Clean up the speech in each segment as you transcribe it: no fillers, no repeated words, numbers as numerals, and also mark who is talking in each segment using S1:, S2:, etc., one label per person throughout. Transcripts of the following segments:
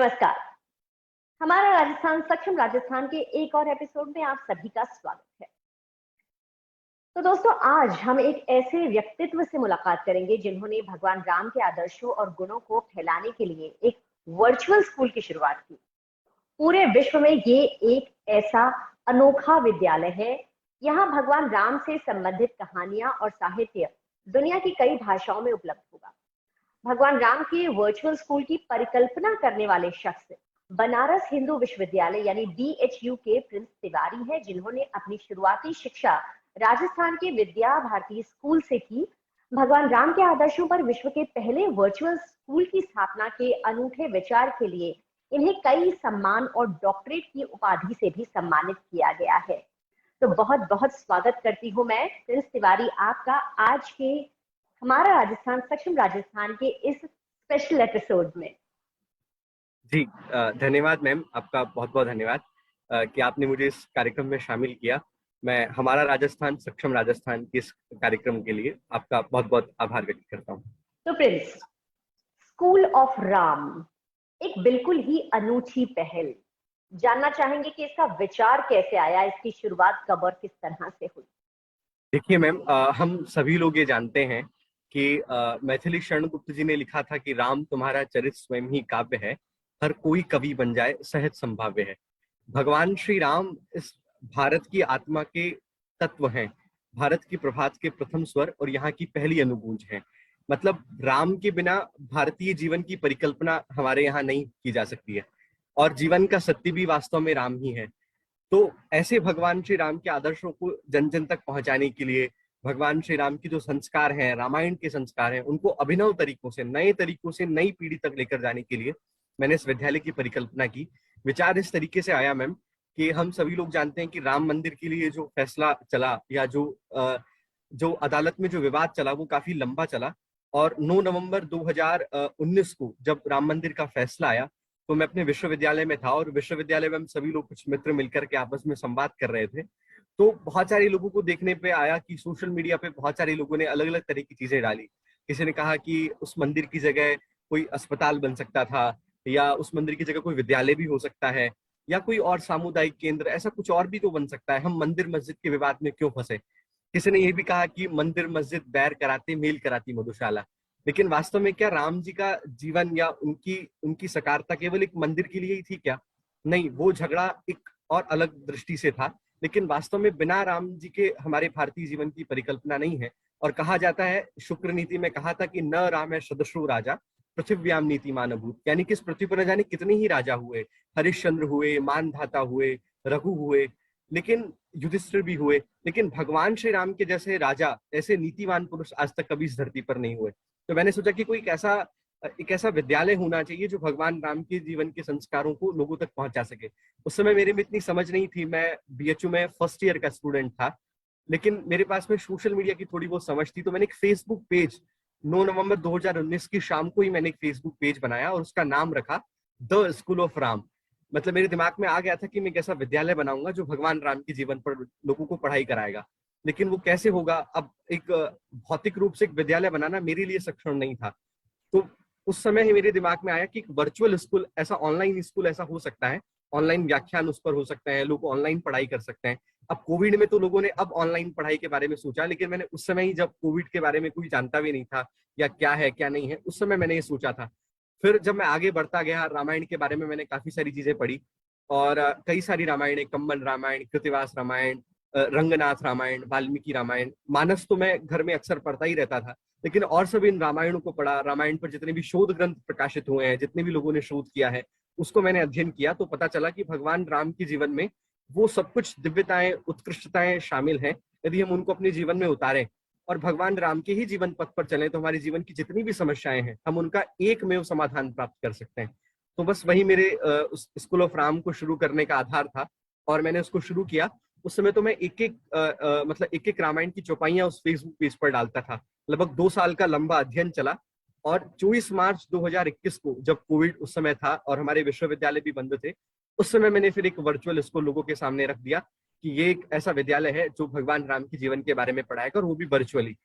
S1: नमस्कार। हमारा राजस्थान सक्षम राजस्थान के एक और एपिसोड में आप सभी का स्वागत है। तो दोस्तों, आज हम एक ऐसे व्यक्तित्व से मुलाकात करेंगे जिन्होंने भगवान राम के आदर्शों और गुणों को फैलाने के लिए एक वर्चुअल स्कूल की शुरुआत की। पूरे विश्व में ये एक ऐसा अनोखा विद्यालय है। यहाँ भगवान राम से संबंधित कहानियां और साहित्य दुनिया की कई भाषाओं में उपलब्ध होगा। भगवान राम के वर्चुअल स्कूल की परिकल्पना करने वाले शख्स बनारस हिंदू विश्वविद्यालय यानी BHU के प्रिंस तिवारी हैं, जिन्होंने अपनी शुरुआती शिक्षा राजस्थान के विद्या भारती स्कूल से की। भगवान राम के आदर्शों पर विश्व के पहले वर्चुअल स्कूल की स्थापना के अनूठे विचार के लिए इन्हें कई सम्मान और डॉक्टरेट की उपाधि से भी सम्मानित किया गया है। तो बहुत बहुत स्वागत करती हूँ मैं प्रिंस तिवारी आपका आज के हमारा राजस्थान सक्षम राजस्थान के इस स्पेशल एपिसोड में।
S2: जी धन्यवाद मैम, आपका बहुत बहुत धन्यवाद कि आपने मुझे इस कार्यक्रम में शामिल किया। मैं हमारा राजस्थान सक्षम राजस्थान के इस कार्यक्रम के लिए आपका बहुत बहुत आभार व्यक्त करता हूँ।
S1: तो प्रिंस, स्कूल ऑफ राम एक बिल्कुल ही अनूठी पहल। जानना चाहेंगे कि इसका विचार कैसे आया, इसकी शुरुआत कब और किस तरह से हुई?
S2: देखिए मैम, हम सभी लोग ये जानते हैं कि मैथिली शरण गुप्त जी ने लिखा था कि राम तुम्हारा चरित स्वयं ही काव्य है, हर कोई कवि बन जाए सहज संभाव्य है। भगवान श्री राम इस भारत की आत्मा के तत्व हैं, भारत की प्रभात के प्रथम स्वर और यहाँ की पहली अनुगूंज हैं। मतलब राम के बिना भारतीय जीवन की परिकल्पना हमारे यहाँ नहीं की जा सकती है और जीवन का सत्य भी वास्तव में राम ही है। तो ऐसे भगवान श्री राम के आदर्शों को जन जन तक पहुंचाने के लिए, भगवान श्री राम की जो संस्कार हैं, रामायण के संस्कार हैं, उनको अभिनव तरीकों से, नए तरीकों से नई पीढ़ी तक लेकर जाने के लिए मैंने इस विद्यालय की परिकल्पना की। विचार इस तरीके से आया मैम कि हम सभी लोग जानते हैं कि राम मंदिर के लिए जो फैसला चला या जो अदालत में जो विवाद चला वो काफी लंबा चला और 9 नवंबर 2019 को जब राम मंदिर का फैसला आया तो मैं अपने विश्वविद्यालय में था और विश्वविद्यालय में हम सभी लोग कुछ मित्र मिलकर के आपस में संवाद कर रहे थे। तो बहुत सारे लोगों को देखने पे आया कि सोशल मीडिया पे बहुत सारे लोगों ने अलग अलग तरह की चीजें डाली। किसी ने कहा कि उस मंदिर की जगह कोई अस्पताल बन सकता था या उस मंदिर की जगह कोई विद्यालय भी हो सकता है या कोई और सामुदायिक केंद्र, ऐसा कुछ और भी तो बन सकता है, हम मंदिर मस्जिद के विवाद में क्यों फंसे। किसी ने यह भी कहा कि मंदिर मस्जिद बैर कराते मेल कराती मधुशाला। लेकिन वास्तव में क्या राम जी का जीवन या उनकी सकारता केवल एक मंदिर के लिए ही थी क्या? नहीं, वो झगड़ा एक और अलग दृष्टि से था। लेकिन वास्तव में बिना राम जी के हमारे भारतीय जीवन की परिकल्पना नहीं है। और कहा जाता है, शुक्र नीति में कहा था कि न राम है सदस्यु राजा पृथ्व्याम नीतिमान अभूत, यानी कि इस पृथ्वी पर न जाने कितने ही राजा हुए, हरिश्चंद्र हुए, मानधाता हुए, रघु हुए, लेकिन युधिष्ठिर भी हुए, लेकिन भगवान श्री राम के जैसे राजा, ऐसे नीतिवान पुरुष आज तक कभी इस धरती पर नहीं हुए। तो मैंने सोचा कि कोई एक ऐसा विद्यालय होना चाहिए जो भगवान राम के जीवन के संस्कारों को लोगों तक पहुंचा सके। उस समय मेरे में इतनी समझ नहीं थी, मैं BHU में फर्स्ट ईयर का स्टूडेंट था, लेकिन मेरे पास में सोशल मीडिया की थोड़ी बहुत समझ थी। तो मैंने एक फेसबुक पेज 9 नवंबर 2019 की शाम को ही मैंने एक फेसबुक पेज बनाया और उसका नाम रखा द स्कूल ऑफ राम। मतलब मेरे दिमाग में आ गया था कि मैं एक ऐसा विद्यालय बनाऊंगा जो भगवान राम के जीवन पर लोगों को पढ़ाई कराएगा। लेकिन वो कैसे होगा? अब एक भौतिक रूप से एक विद्यालय बनाना मेरे लिए सक्षम नहीं था। तो उस समय ही मेरे दिमाग में आया कि एक वर्चुअल स्कूल, ऐसा ऑनलाइन स्कूल ऐसा हो सकता है, ऑनलाइन व्याख्यान उस पर हो सकते हैं, लोग ऑनलाइन पढ़ाई कर सकते हैं। अब कोविड में तो लोगों ने अब ऑनलाइन पढ़ाई के बारे में सोचा, लेकिन मैंने उस समय ही, जब कोविड के बारे में कोई जानता भी नहीं था या क्या है क्या नहीं है, उस समय मैंने ये सोचा था। फिर जब मैं आगे बढ़ता गया, रामायण के बारे में मैंने काफी सारी चीजें पढ़ी और कई सारी रामायण, कंबन रामायण, कृतिवास रामायण, रंगनाथ रामायण, वाल्मीकि रामायण, मानस तो मैं घर में अक्सर पढ़ता ही रहता था, लेकिन और सभी इन रामायणों को पढ़ा। रामायण पर जितने भी शोध ग्रंथ प्रकाशित हुए हैं, जितने भी लोगों ने शोध किया है, उसको मैंने अध्ययन किया। तो पता चला कि भगवान राम के जीवन में वो सब कुछ दिव्यताएं, उत्कृष्टताएं शामिल हैं। यदि हम उनको अपने जीवन में उतारें और भगवान राम के ही जीवन पथ पर चलें तो हमारे जीवन की जितनी भी समस्याएं हैं, हम उनका एकमेव समाधान प्राप्त कर सकते हैं। तो बस वही मेरे उस स्कूल ऑफ राम को शुरू करने का आधार था और मैंने उसको शुरू किया। उस समय तो मैं एक एक रामायण की चौपाइयां उस फेसबुक पेज पर डालता था। लगभग 2 साल का लंबा अध्ययन चला और 24 मार्च 2021 को, जब कोविड उस समय था और हमारे विश्वविद्यालय भी बंद थे, उस समय मैंने फिर एक वर्चुअल स्कूल लोगों के सामने रख दिया कि ये एक ऐसा विद्यालय है जो भगवान राम के जीवन के बारे में पढ़ाएगा और वो भी वर्चुअली।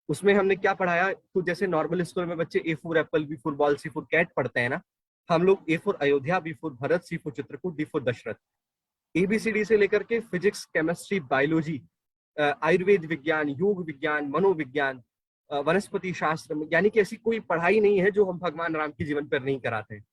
S2: उसमें हमने क्या पढ़ाया, तो जैसे नॉर्मल स्कूल में बच्चे A for apple, B for ball, C for cat पढ़ते हैं ना, हम लोग A for Ayodhya, B for Bharat, C for Chitrakoot, D for Dashrath, ABCD से लेकर के फिजिक्स, केमिस्ट्री, बायोलॉजी, आयुर्वेद विज्ञान, योग विज्ञान, मनोविज्ञान, वनस्पति शास्त्र, यानी कि ऐसी कोई पढ़ाई नहीं है जो हम भगवान राम के जीवन पर नहीं कराते हैं।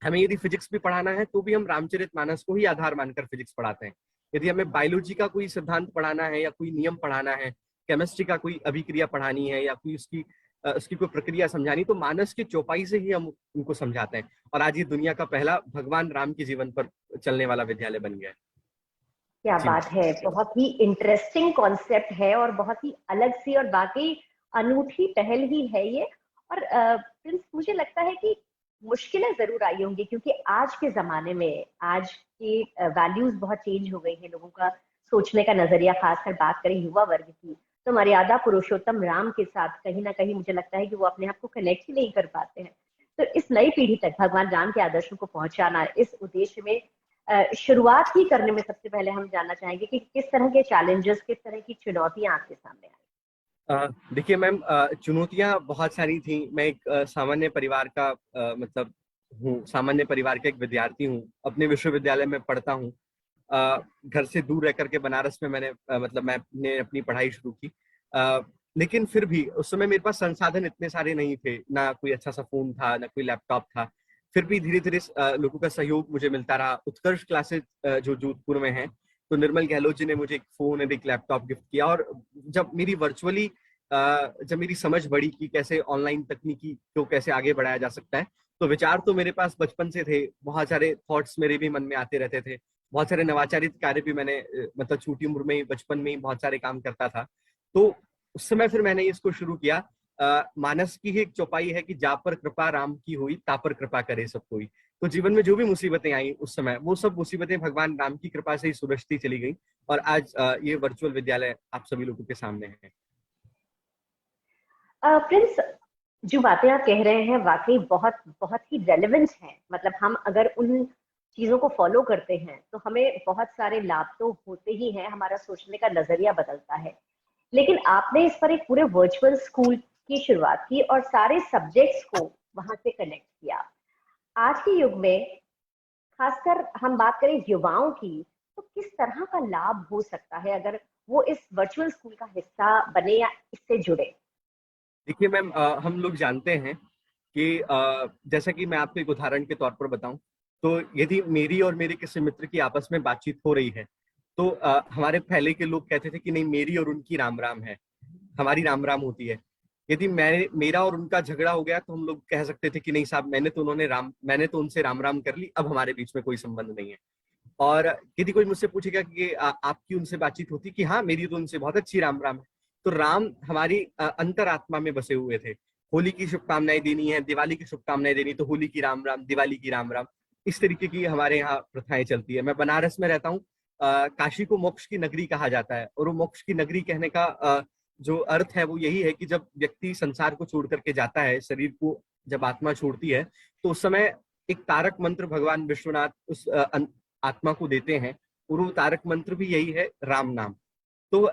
S2: हमें यदि फिजिक्स भी पढ़ाना है तो भी हम रामचरितमानस को ही आधार मानकर फिजिक्स पढ़ाते हैं। यदि हमें बायोलॉजी का कोई सिद्धांत पढ़ाना है या कोई नियम पढ़ाना है, केमिस्ट्री का कोई अभिक्रिया पढ़ानी है या कोई उसकी कोई प्रक्रिया समझानी, तो मानस की चौपाई से ही हम उनको समझाते हैं। और आज ये दुनिया का पहला भगवान राम के जीवन पर चलने वाला विद्यालय बन गया है।
S1: क्या बात है, बहुत ही इंटरेस्टिंग कॉन्सेप्ट है और बहुत ही अलग सी और वाकई अनूठी पहल ही है ये। और प्रिंस, मुझे लगता है कि मुश्किलें जरूर आई होंगी, क्योंकि आज के जमाने में आज की वैल्यूज बहुत चेंज हो गई हैं, लोगों का सोचने का नजरिया, खासकर बात करें युवा वर्ग की, तो मर्यादा पुरुषोत्तम राम के साथ कहीं ना कहीं मुझे लगता है कि वो अपने आप को कनेक्ट ही नहीं कर पाते हैं। तो इस नई पीढ़ी तक भगवान राम के आदर्शों को पहुंचाना, इस उद्देश्य में शुरुआत ही करने में सबसे पहले हम जानना चाहेंगे कि किस तरह के चैलेंजेस, किस तरह की चुनौतियां आपके सामने आई।
S2: देखिए मैम, चुनौतियां बहुत सारी थी। मैं एक सामान्य परिवार का मतलब हूँ, सामान्य परिवार का एक विद्यार्थी हूँ, अपने विश्वविद्यालय में पढ़ता हूँ। घर से दूर रह करके बनारस में मैंने अपनी पढ़ाई शुरू की। लेकिन फिर भी उस समय मेरे पास संसाधन इतने सारे नहीं थे, ना कोई अच्छा सा फोन था, ना कोई लैपटॉप था। फिर भी धीरे धीरे लोगों का सहयोग मुझे मिलता रहा। उत्कर्ष क्लासेस जो जोधपुर में है, तो निर्मल गहलोत जी ने मुझे एक फोन और एक लैपटॉप गिफ्ट किया। और जब मेरी समझ बढ़ी कि कैसे ऑनलाइन तकनीकी को कैसे आगे बढ़ाया जा सकता है, तो विचार तो मेरे पास बचपन से थे, बहुत सारे थॉट्स मेरे भी मन में आते रहते थे, बहुत सारे नवाचारित कार्य भी मैंने मतलब छोटी उम्र में ही, बचपन में ही बहुत सारे काम करता था। तो उस समय फिर मैंने इसको शुरू किया। मानस की ही एक चौपाई है कि जा पर कृपा राम की हुई, ता पर कृपा करे सब कोई। तो जीवन में जो भी मुसीबतें आई उस समय, वो सब मुसीबतें भगवान राम की कृपा से ही सुलझती चली गई। और आज ये वर्चुअल विद्यालय आप सभी लोगों के सामने है।
S1: प्रिंस, जो बातें आप कह रहे हैं वाकई बहुत बहुत ही रेलेवेंट हैं। मतलब हम अगर उन चीजों को फॉलो करते हैं तो हमें बहुत सारे लाभ तो होते ही हैं, हमारा सोचने का नजरिया बदलता है। लेकिन आपने इस पर एक पूरे वर्चुअल स्कूल की शुरुआत की और सारे सब्जेक्ट्स को वहां से कनेक्ट किया। आज के युग में खासकर हम बात करें युवाओं की, तो किस तरह का लाभ हो सकता है अगर वो इस वर्चुअल स्कूल का हिस्सा बने या इससे जुड़े?
S2: देखिए मैम, हम लोग जानते हैं कि जैसा कि मैं आपको एक उदाहरण के तौर पर बताऊं, तो यदि मेरी और मेरे किसी मित्र की आपस में बातचीत हो रही है, तो हमारे पहले के लोग कहते थे कि नहीं, मेरी और उनकी राम राम है, हमारी राम राम होती है। यदि मेरा और उनका झगड़ा हो गया तो हम लोग कह सकते थे कि नहीं साहब, मैंने तो उनसे राम राम कर ली, अब हमारे बीच में कोई संबंध नहीं है। और यदि कोई मुझसे पूछेगा कि आपकी उनसे बातचीत होती, कि हाँ, मेरी तो उनसे बहुत अच्छी राम राम है। तो राम हमारी अंतरात्मा में बसे हुए थे। होली की शुभकामनाएं देनी है, दिवाली की शुभकामनाएं देनी, तो होली की राम राम, दिवाली की राम राम, इस तरीके की हमारे यहाँ प्रथाएं चलती है। मैं बनारस में रहता हूँ। काशी को मोक्ष की नगरी कहा जाता है, और वो मोक्ष की नगरी कहने का जो अर्थ है वो यही है कि जब व्यक्ति संसार को छोड़ करके जाता है, शरीर को जब आत्मा छोड़ती है, तो उस समय एक तारक मंत्र भगवान विश्वनाथ उस आत्मा को देते हैं, और वो तारक मंत्र भी यही है, राम नाम। तो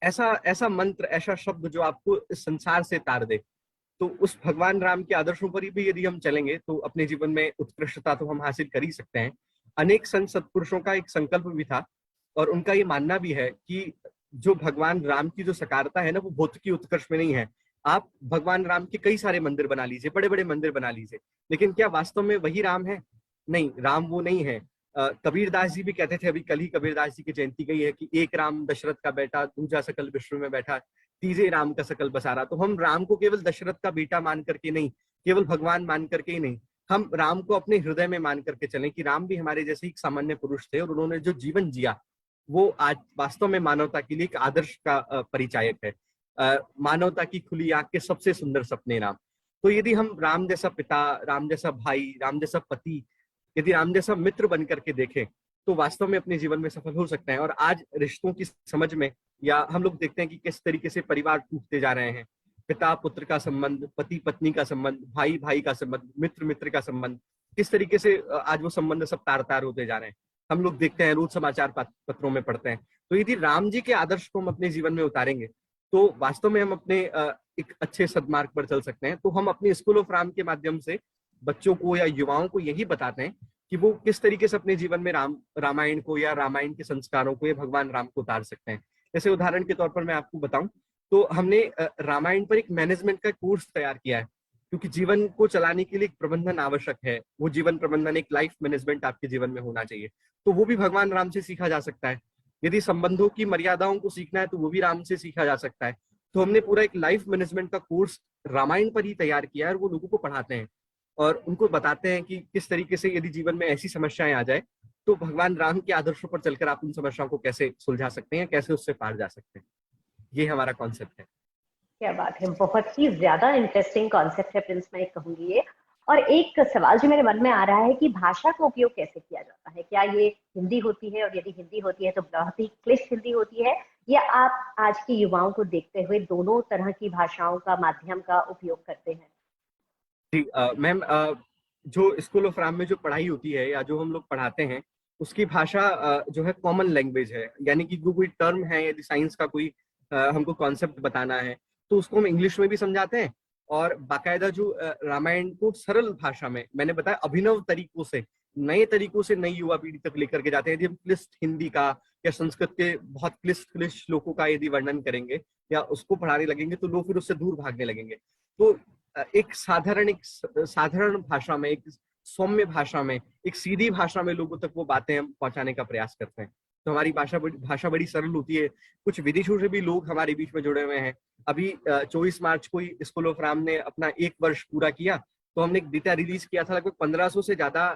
S2: ऐसा ऐसा मंत्र, ऐसा शब्द जो आपको इस संसार से तार दे। तो उस भगवान राम के आदर्शों पर भी यदि हम चलेंगे तो अपने जीवन में उत्कृष्टता तो हम हासिल कर ही सकते हैं। अनेक संत सत्पुरुषों का एक संकल्प भी था, और उनका ये मानना भी है कि जो भगवान राम की जो सकारता है ना, वो भौतिक की उत्कर्ष में नहीं है। आप भगवान राम के कई सारे मंदिर बना लीजिए, बड़े बड़े मंदिर बना लीजिए, लेकिन क्या वास्तव में वही राम है? नहीं, राम वो नहीं है। कबीरदास जी भी कहते थे, अभी कल ही कबीरदास जी की जयंती गई है, कि एक राम दशरथ का बेटा, दूजा सकल विश्व में बैठा, तीजे राम का सकल बसारा। तो हम राम को केवल दशरथ का बेटा मान करके नहीं, केवल भगवान मान करके ही नहीं, हम राम को अपने हृदय में मान करके चलें कि राम भी हमारे जैसे एक सामान्य पुरुष थे, और उन्होंने जो जीवन जिया वो आज वास्तव में मानवता के लिए एक आदर्श का परिचायक है। मानवता की खुली आंख के सबसे सुंदर सपने राम। तो यदि हम राम जैसा पिता, राम जैसा भाई, राम जैसा पति, यदि राम जैसा मित्र बन करके देखें, तो वास्तव में अपने जीवन में सफल हो सकते हैं। और आज रिश्तों की समझ में, या हम लोग देखते हैं कि किस तरीके से परिवार टूटते जा रहे हैं। पिता पुत्र का संबंध, पति पत्नी का संबंध, भाई भाई का संबंध, मित्र मित्र का संबंध, किस तरीके से आज वो संबंध सब तार तार होते जा रहे हैं। हम लोग देखते हैं, रोज समाचार पत्रों में पढ़ते हैं। तो यदि राम जी के आदर्श को हम अपने जीवन में उतारेंगे, तो वास्तव में हम अपने एक अच्छे सदमार्ग पर चल सकते हैं। तो हम अपने स्कूल ऑफ राम के माध्यम से बच्चों को या युवाओं को यही बताते हैं कि वो किस तरीके से अपने जीवन में रामायण को या रामायण के संस्कारों को या भगवान राम को उतार सकते हैं। जैसे उदाहरण के तौर पर मैं आपको बताऊं तो हमने रामायण पर एक मैनेजमेंट का कोर्स तैयार किया है, क्योंकि जीवन को चलाने के लिए एक प्रबंधन आवश्यक है। वो जीवन प्रबंधन, एक लाइफ मैनेजमेंट आपके जीवन में होना चाहिए। तो वो भी भगवान राम से सीखा जा सकता है। यदि संबंधों की मर्यादाओं को सीखना है तो वो भी राम से सीखा जा सकता है। तो हमने पूरा एक लाइफ मैनेजमेंट का कोर्स रामायण पर ही तैयार किया है और वो लोगों को पढ़ाते हैं और उनको बताते हैं कि किस तरीके से यदि जीवन में ऐसी समस्याएं आ जाए तो भगवान राम के आदर्शों पर चलकर आप उन समस्याओं को कैसे सुलझा सकते हैं, कैसे उससे पार जा सकते हैं। ये हमारा कॉन्सेप्ट है।
S1: क्या बात है, बहुत ही ज्यादा इंटरेस्टिंग कॉन्सेप्ट है प्रिंस, मैं कहूंगी ये। और एक सवाल जो मेरे मन में आ रहा है कि भाषा का उपयोग कैसे किया जाता है? क्या ये हिंदी होती है, और यदि हिंदी होती है तो बहुत ही क्लिष्ट हिंदी होती है, या आप आज के युवाओं को देखते हुए दोनों तरह की भाषाओं का, माध्यम का उपयोग करते हैं?
S2: जी मैम, जो स्कूल ऑफ राम में जो पढ़ाई होती है या जो हम लोग पढ़ाते हैं उसकी भाषा जो है कॉमन लैंग्वेज है। यानी कि जो कोई टर्म है, यदि साइंस का कोई हमको कॉन्सेप्ट बताना है तो उसको हम इंग्लिश में भी समझाते हैं। और बाकायदा जो रामायण को सरल भाषा में, मैंने बताया अभिनव तरीकों से, नए तरीकों से नई युवा पीढ़ी तक लेकर के जाते हैं। यदि हम क्लिष्ट हिंदी का या संस्कृत के बहुत क्लिष्ट क्लिष्ट श्लोकों का यदि वर्णन करेंगे या उसको पढ़ाने लगेंगे तो लोग फिर उससे दूर भागने लगेंगे। तो एक साधारण भाषा में, एक सौम्य भाषा में, एक सीधी भाषा में लोगों तक वो बातें हम पहुंचाने का प्रयास करते हैं। तो हमारी भाषा बड़ी सरल होती है। कुछ विदेशों से भी लोग हमारे बीच में जुड़े हुए हैं। अभी 24 मार्च को ही स्कूल ऑफ राम ने अपना 1 वर्ष पूरा किया, तो हमने एक डेटा रिलीज किया था। लगभग 1500 से ज्यादा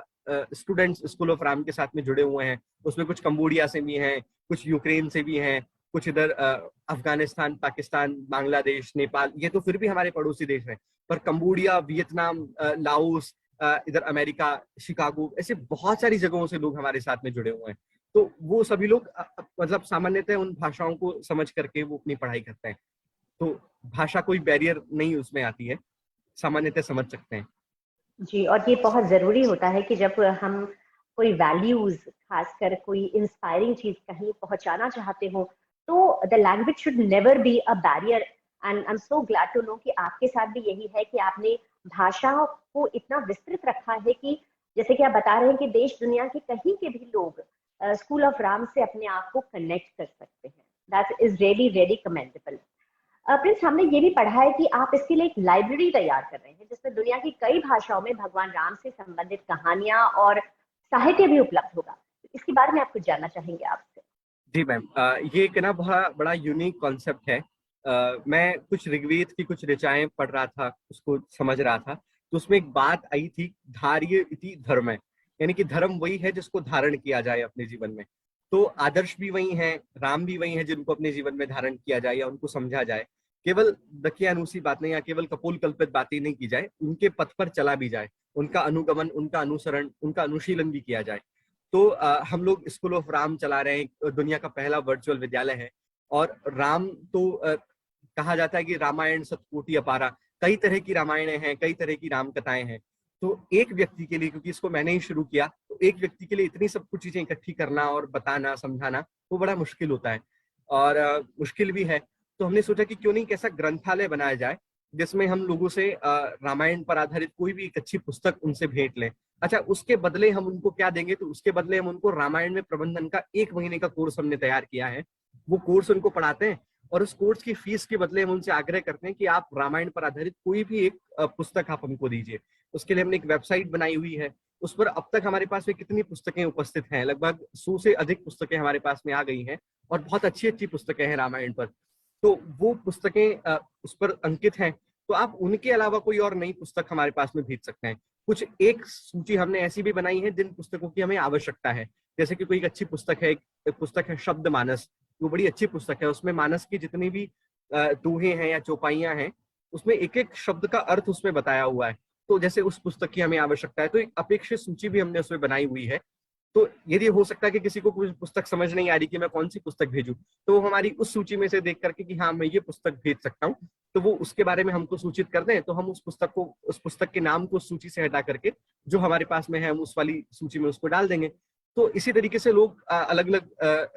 S2: स्टूडेंट्स स्कूल ऑफ राम के साथ में जुड़े हुए हैं। उसमें कुछ कंबोडिया से भी हैं, कुछ यूक्रेन से भी हैं, कुछ इधर अफगानिस्तान, पाकिस्तान, बांग्लादेश, नेपाल, ये तो फिर भी हमारे पड़ोसी देश हैं। पर कंबोडिया, वियतनाम, लाओस, इधर अमेरिका, शिकागो, ऐसे बहुत सारी जगहों से लोग हमारे साथ में जुड़े हुए हैं। तो वो सभी लोग मतलब सामान्यतः उन भाषाओं को समझ करके वो अपनी पढ़ाई करते हैं। तो भाषा कोई बैरियर नहीं उसमें आती है, सामान्यतः समझ सकते हैं।
S1: जी, और ये बहुत जरूरी होता है कि जब हम कोई वैल्यूज, खासकर कोई इंस्पायरिंग चीज कहीं पहुंचाना चाहते हो, तो the language should never be a barrier. And I am so glad to know कि आपके साथ भी यही है कि आपने भाषा को इतना विस्तृत रखा है कि जैसे कि आप बता रहे हैं कि देश दुनिया के कहीं के भी लोग स्कूल ऑफ राम से अपने आप को कनेक्ट कर सकते हैं। That is really really commendable. Prince, हमने ये भी पढ़ा है कि आप इसके लिए एक लाइब्रेरी तैयार कर रहे हैं जिसमें दुनिया की कई भाषाओं में भगवान राम से संबंधित कहानियां और साहित्य भी उपलब्ध होगा। इसके बारे में आप कुछ जानना चाहेंगे आपसे?
S2: जी मैम, ये एक ना बहुत बड़ा यूनिक कॉन्सेप्ट है। मैं कुछ ऋग्वेद की कुछ ऋचाएं पढ़ रहा था, उसको समझ रहा था, तो उसमें एक बात आई थी, धार्य इति धर्म। यानी कि धर्म वही है जिसको धारण किया जाए अपने जीवन में। तो आदर्श भी वही हैं, राम भी वही हैं जिनको अपने जीवन में धारण किया जाए या उनको समझा जाए। केवल दकियानुसी बातें या केवल कपोल कल्पित बातें नहीं की जाए, उनके पथ पर चला भी जाए, उनका अनुगमन, उनका अनुसरण, उनका अनुशीलन भी किया जाए। तो हम लोग स्कूल ऑफ राम चला रहे हैं, दुनिया का पहला वर्चुअल विद्यालय है। और राम तो कहा जाता है कि रामायण सतकोटि अपारा, कई तरह की रामायणें हैं, कई तरह की राम कथाएं हैं। तो एक व्यक्ति के लिए, क्योंकि इसको मैंने ही शुरू किया, तो एक व्यक्ति के लिए इतनी सब कुछ चीजें इकट्ठी करना और बताना, समझाना, वो बड़ा मुश्किल होता है और मुश्किल भी है। तो हमने सोचा कि क्यों नहीं कैसा ग्रंथालय बनाया जाए जिसमें हम लोगों से रामायण पर आधारित कोई भी एक अच्छी पुस्तक उनसे भेंट लें। अच्छा, उसके बदले हम उनको क्या देंगे? तो उसके बदले हम उनको रामायण में प्रबंधन का 1 महीने का कोर्स हमने तैयार किया है। वो कोर्स उनको पढ़ाते हैं और उस कोर्स की फीस के बदले हम उनसे आग्रह करते हैं कि आप रामायण पर आधारित कोई भी एक पुस्तक आप हमको दीजिए। उसके लिए हमने एक वेबसाइट बनाई हुई है। उस पर अब तक हमारे पास में कितनी पुस्तकें उपस्थित हैं, लगभग 100 से अधिक पुस्तकें हमारे पास में आ गई हैं और बहुत अच्छी अच्छी पुस्तकें हैं रामायण पर। तो वो पुस्तकें उस पर अंकित हैं। तो आप उनके अलावा कोई और नई पुस्तक हमारे पास में भेज सकते हैं। कुछ एक सूची हमने ऐसी भी बनाई है जिन पुस्तकों की हमें आवश्यकता है। जैसे कि कोई एक अच्छी पुस्तक है, एक पुस्तक है शब्द मानस, वो बड़ी अच्छी पुस्तक है। उसमें मानस की जितनी भी दोहे हैं या चौपाइयां हैं, उसमें एक एक शब्द का अर्थ उसमें बताया हुआ है। तो जैसे उस पुस्तक की हमें आवश्यकता है, तो एक अपेक्षित सूची भी हमने उसमें बनाई हुई है। तो यदि हो सकता है कि किसी को कोई पुस्तक समझ नहीं आ रही कि मैं कौन सी पुस्तक भेजूं, तो वो हमारी उस सूची में से देख करके कि हाँ मैं ये पुस्तक भेज सकता हूँ, तो वो उसके बारे में हमको सूचित कर दें, तो हम उस पुस्तक के नाम को सूची से हटा करके जो हमारे पास में है हम उस वाली सूची में उसको डाल देंगे। तो इसी तरीके से लोग अलग अलग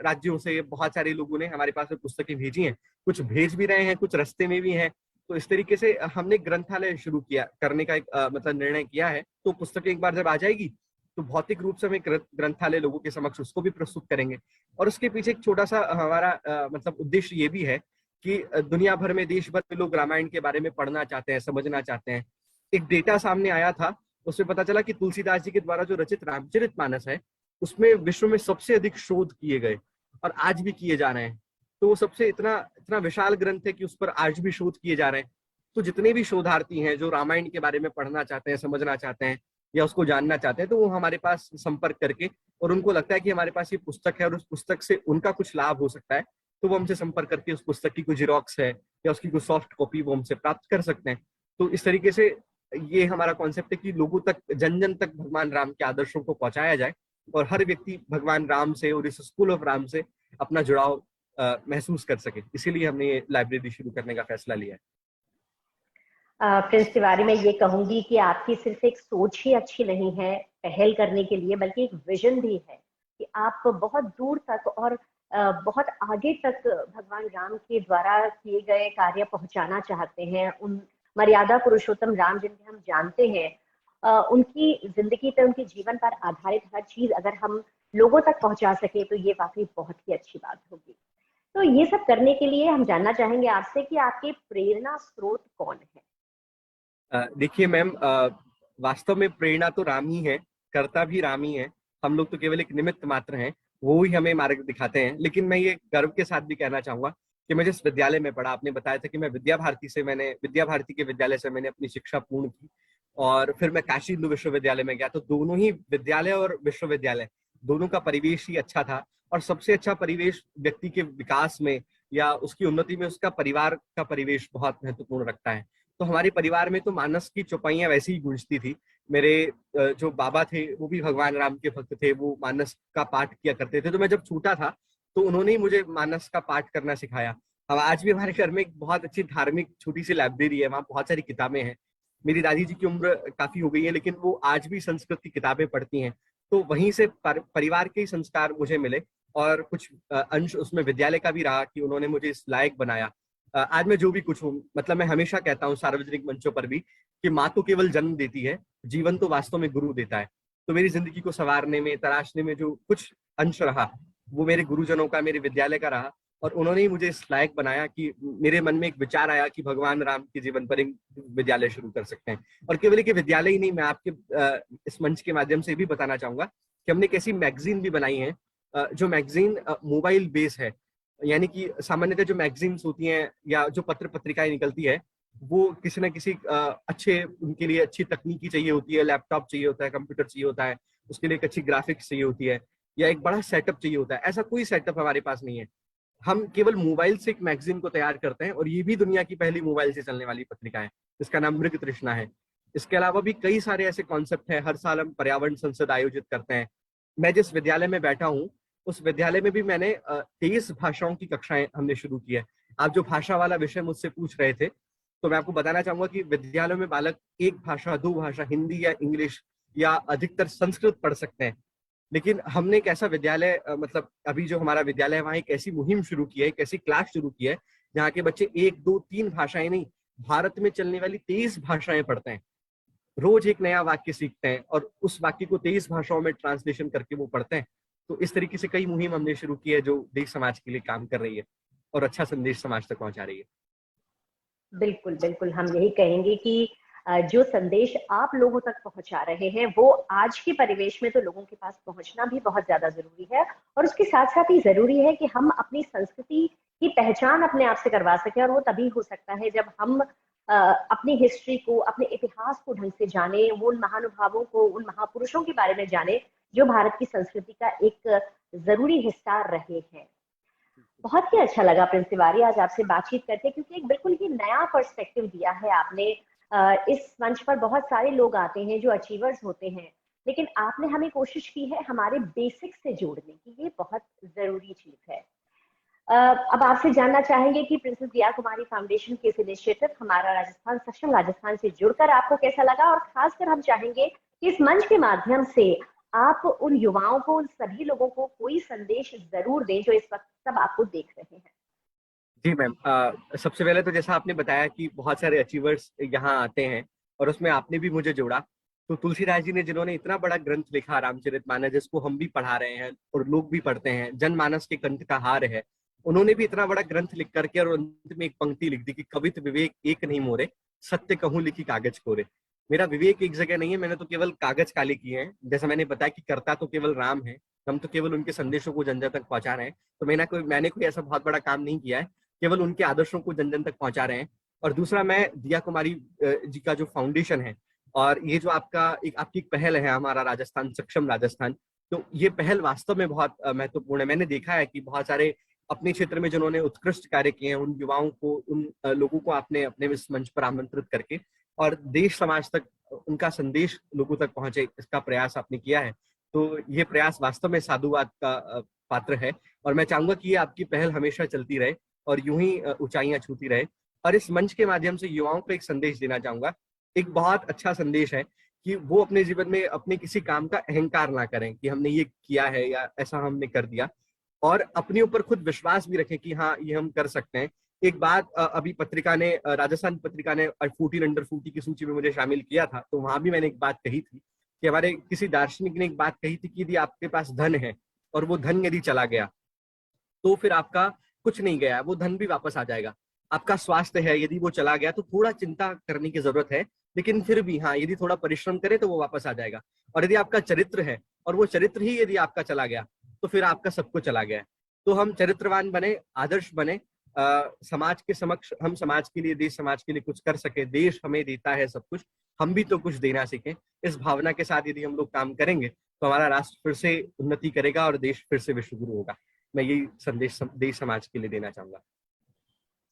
S2: राज्यों से बहुत सारे लोगों ने हमारे पास में पुस्तकें भेजी हैं। कुछ भेज भी रहे हैं, कुछ रास्ते में भी हैं। तो इस तरीके से हमने ग्रंथालय शुरू किया करने का एक मतलब निर्णय किया है। तो पुस्तकें एक बार जब आ जाएगी तो भौतिक रूप से हम एक ग्रंथालय लोगों के समक्ष उसको भी प्रस्तुत करेंगे। और उसके पीछे एक छोटा सा हमारा मतलब उद्देश्य ये भी है कि दुनिया भर में, देश भर में लोग रामायण के बारे में पढ़ना चाहते हैं, समझना चाहते हैं। एक डेटा सामने आया था, उसमें पता चला कि तुलसीदास जी के द्वारा जो रचित रामचरितमानस है उसमें विश्व में सबसे अधिक शोध किए गए और आज भी किए जा रहे हैं। तो वो सबसे इतना इतना विशाल ग्रंथ है कि उस पर आज भी शोध किए जा रहे हैं। तो जितने भी शोधार्थी हैं जो रामायण के बारे में पढ़ना चाहते हैं, समझना चाहते हैं या उसको जानना चाहते हैं, तो वो हमारे पास संपर्क करके, और उनको लगता है कि हमारे पास ये पुस्तक है और उस पुस्तक से उनका कुछ लाभ हो सकता है, तो वो हमसे संपर्क करके उस पुस्तक की कोई जेरॉक्स है या उसकी कोई सॉफ्ट कॉपी वो हमसे प्राप्त कर सकते हैं। तो इस तरीके से ये हमारा कॉन्सेप्ट है कि लोगों तक, जन जन तक भगवान राम के आदर्शों को पहुंचाया जाए और हर व्यक्ति भगवान राम से और इस स्कूल ऑफ राम से अपना जुड़ाव महसूस कर सके। इसीलिए हमने ये लाइब्रेरी शुरू करने का फैसला लिया है।
S1: प्रिंस तिवारी, मैं ये कहूंगी कि आपकी सिर्फ एक सोच ही अच्छी नहीं है पहल करने के लिए, बल्कि एक विजन भी है कि आप बहुत दूर तक और बहुत आगे तक भगवान राम के द्वारा किए गए कार्य पहुंचाना चाहते हैं। उन मर्यादा पुरुषोत्तम राम जिनके हम जानते हैं, उनकी जिंदगी पर, उनके जीवन पर आधारित हर चीज अगर हम लोगों तक पहुंचा सके तो ये वाकई बहुत ही अच्छी बात होगी। तो ये सब करने के लिए हम जानना चाहेंगे आपसे कि आपके प्रेरणा स्रोत कौन है?
S2: देखिए मैम, वास्तव में प्रेरणा तो राम ही है, कर्ता भी राम ही है। हम लोग तो केवल एक निमित्त मात्र हैं, वो ही हमें मार्ग दिखाते हैं। लेकिन मैं ये गर्व के साथ भी कहना चाहूंगा कि मैं जिस विद्यालय में पढ़ा, आपने बताया था कि मैं विद्या भारती के विद्यालय से मैंने अपनी शिक्षा पूर्ण की और फिर मैं काशी हिंदू विश्वविद्यालय में गया। तो दोनों ही विद्यालय और विश्वविद्यालय दोनों का परिवेश ही अच्छा था। और सबसे अच्छा परिवेश व्यक्ति के विकास में या उसकी उन्नति में उसका परिवार का परिवेश बहुत महत्वपूर्ण रखता है। तो हमारे परिवार में तो मानस की चौपाइयां वैसे ही गूंजती थी। मेरे जो बाबा थे वो भी भगवान राम के भक्त थे, वो मानस का पाठ किया करते थे। तो मैं जब छोटा था तो उन्होंने ही मुझे मानस का पाठ करना सिखाया। अब आज भी हमारे घर में एक बहुत अच्छी धार्मिक छोटी सी लाइब्रेरी है, वहाँ बहुत सारी किताबें हैं। मेरी दादी जी की उम्र काफी हो गई है, लेकिन वो आज भी संस्कृत की किताबें पढ़ती हैं। तो वहीं से परिवार के ही संस्कार मुझे मिले और कुछ अंश उसमें विद्यालय का भी रहा कि उन्होंने मुझे इस लायक बनाया। आज मैं जो भी कुछ हूँ, मतलब मैं हमेशा कहता हूँ सार्वजनिक मंचों पर भी कि माँ तो केवल जन्म देती है, जीवन तो वास्तव में गुरु देता है। तो मेरी जिंदगी को संवारने में, तराशने में जो कुछ अंश रहा वो मेरे गुरुजनों का, मेरे विद्यालय का रहा। और उन्होंने ही मुझे इस लायक बनाया कि मेरे मन में एक विचार आया कि भगवान राम के जीवन पर एक विद्यालय शुरू कर सकते हैं। और केवल एक विद्यालय ही नहीं, मैं आपके इस मंच के माध्यम से भी बताना चाहूंगा कि हमने एक ऐसी मैगजीन भी बनाई है जो मैगजीन मोबाइल बेस है। यानी कि सामान्यतः जो मैगजीन्स होती हैं या जो पत्र पत्रिकाएं निकलती है वो किसी न किसी अच्छे, उनके लिए अच्छी तकनीकी चाहिए होती है, लैपटॉप चाहिए होता है, कंप्यूटर चाहिए होता है, उसके लिए एक अच्छी ग्राफिक्स चाहिए होती है या एक बड़ा सेटअप चाहिए होता है। ऐसा कोई सेटअप हमारे पास नहीं है। हम केवल मोबाइल से एक मैगजीन को तैयार करते हैं और ये भी दुनिया की पहली मोबाइल से चलने वाली पत्रिका है, जिसका नाम मृग तृष्णा है। इसके अलावा भी कई सारे ऐसे कॉन्सेप्ट हैं। हर साल हम पर्यावरण संसद आयोजित करते हैं। मैं जिस विद्यालय में बैठा हूँ उस विद्यालय में भी मैंने 23 भाषाओं की कक्षाएं हमने शुरू की है। आप जो भाषा वाला विषय मुझसे पूछ रहे थे, तो मैं आपको बताना चाहूंगा कि विद्यालयों में बालक एक भाषा, दो भाषा, हिंदी या इंग्लिश या अधिकतर संस्कृत पढ़ सकते हैं। लेकिन हमने एक ऐसा विद्यालय मतलब अभी जो हमारा विद्यालय है वहाँ एक ऐसी मुहिम शुरू की है, एक ऐसी क्लास शुरू की है जहाँ के बच्चे एक, दो, तीन भाषाएं नहीं, भारत में चलने वाली 23 भाषाएं पढ़ते हैं। रोज एक नया वाक्य सीखते हैं और उस वाक्य को 23 भाषाओं में ट्रांसलेशन करके वो पढ़ते हैं। तो इस तरीके से कई मुहिम हमने शुरू की है जो देश समाज के लिए काम कर रही है और अच्छा संदेश समाज तक पहुंचा रही है।
S1: बिल्कुल बिल्कुल, हम यही कहेंगे कि जो संदेश आप लोगों तक पहुंचा रहे हैं वो आज के परिवेश में तो लोगों के पास पहुंचना भी बहुत ज्यादा जरूरी है। और उसके साथ साथ ही जरूरी है कि हम अपनी संस्कृति की पहचान अपने आप से करवा सकें, और वो तभी हो सकता है जब हम अपनी हिस्ट्री को, अपने इतिहास को ढंग से जाने, वो उन महानुभावों को, उन महापुरुषों के बारे में जाने जो भारत की संस्कृति का एक जरूरी हिस्सा रहे हैं। बहुत ही अच्छा लगा प्रिंस तिवारी आज आपसे बातचीत करके, क्योंकि एक बिल्कुल ही नया पर्सपेक्टिव दिया है आपने। इस मंच पर बहुत सारे लोग आते हैं जो अचीवर्स होते हैं, लेकिन आपने हमें कोशिश की है हमारे बेसिक्स से जोड़ने की, ये बहुत जरूरी चीज है। अब आपसे जानना चाहेंगे कि प्रिंसेस दिया कुमारी फाउंडेशन के इस इनिशिएटिव हमारा राजस्थान सक्षम राजस्थान से जुड़कर आपको कैसा लगा, और खासकर हम चाहेंगे कि इस मंच के माध्यम से आप उन युवाओं को, उन सभी लोगों को कोई संदेश जरूर दें जो इस वक्त सब आपको देख रहे हैं।
S2: जी मैम, सबसे पहले तो जैसा आपने बताया कि बहुत सारे अचीवर्स यहाँ आते हैं और उसमें आपने भी मुझे जोड़ा। तो तुलसीदास जी ने जिन्होंने इतना बड़ा ग्रंथ लिखा रामचरितमानस, जिसको हम भी पढ़ा रहे हैं और लोग भी पढ़ते हैं, जनमानस के कंठ का हार है, उन्होंने भी इतना बड़ा ग्रंथ लिख करके और अंत में एक पंक्ति लिख दी कि कवित विवेक एक नहीं मोरे, सत्य कहूं लिखी कागज कोरे। मेरा विवेक एक जगह नहीं है, मैंने तो केवल कागज काले किए हैं। जैसा मैंने बताया कि कर्ता तो केवल राम है, हम तो केवल उनके संदेशों को जन जन तक पहुंचा रहे हैं। तो मैंने कोई ऐसा बहुत बड़ा काम नहीं किया है, केवल उनके आदर्शों को जन जन तक पहुंचा रहे हैं। और दूसरा, मैं दिया कुमारी जी का जो फाउंडेशन है और ये जो आपकी एक पहल है, हमारा राजस्थान सक्षम राजस्थान, तो ये पहल वास्तव में बहुत महत्वपूर्ण है। मैंने देखा है कि बहुत सारे अपने क्षेत्र में जिन्होंने उत्कृष्ट कार्य किए हैं, उन युवाओं को, उन लोगों को आपने अपने इस मंच पर आमंत्रित करके और देश समाज तक उनका संदेश लोगों तक पहुंचे, इसका प्रयास आपने किया है। तो ये प्रयास वास्तव में साधुवाद का पात्र है और मैं चाहूंगा कि ये आपकी पहल हमेशा चलती रहे और यूं ही ऊंचाइयां छूती रहे। और इस मंच के माध्यम से युवाओं को एक संदेश देना चाहूंगा, एक बहुत अच्छा संदेश है कि वो अपने जीवन में अपने किसी काम का अहंकार ना करें कि हमने ये किया है या ऐसा हमने कर दिया, और अपने ऊपर खुद विश्वास भी रखें कि हाँ, ये हम कर सकते हैं। एक बात, अभी पत्रिका ने, राजस्थान पत्रिका ने 14 अंडर 40 की सूची में मुझे शामिल किया था, तो वहां भी मैंने एक बात कही थी कि हमारे किसी दार्शनिक ने एक बात कही थी कि यदि आपके पास धन है और वो धन यदि चला गया तो फिर आपका कुछ नहीं गया, वो धन भी वापस आ जाएगा। आपका स्वास्थ्य है, यदि वो चला गया तो थोड़ा चिंता करने की जरूरत है, लेकिन फिर भी हाँ, यदि थोड़ा परिश्रम करें तो वो वापस आ जाएगा। और यदि आपका चरित्र है और वो चरित्र ही यदि आपका चला गया तो फिर आपका सब कुछ चला गया है। तो हम चरित्रवान बने, आदर्श बने, समाज के समक्ष हम समाज के लिए, देश समाज के लिए कुछ कर सके। देश हमें देता है सब कुछ, हम भी तो कुछ देना सीखें। इस भावना के साथ यदि हम लोग काम करेंगे तो हमारा राष्ट्र फिर से उन्नति करेगा और देश फिर से विश्वगुरु होगा। मैं यही संदेश देश समाज के लिए देना चाहूंगा।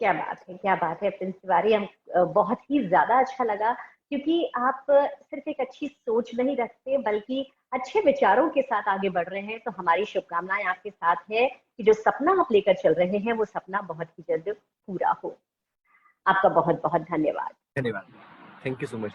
S1: क्या बात है, क्या बात है प्रिंस तिवारी। हम बहुत ही ज्यादा अच्छा लगा, क्योंकि आप सिर्फ एक अच्छी सोच नहीं रखते बल्कि अच्छे विचारों के साथ आगे बढ़ रहे हैं। तो हमारी शुभकामनाएं आपके साथ है कि जो सपना आप लेकर चल रहे हैं वो सपना बहुत ही जल्द पूरा हो। आपका बहुत बहुत धन्यवाद।
S2: धन्यवाद। Thank you so much.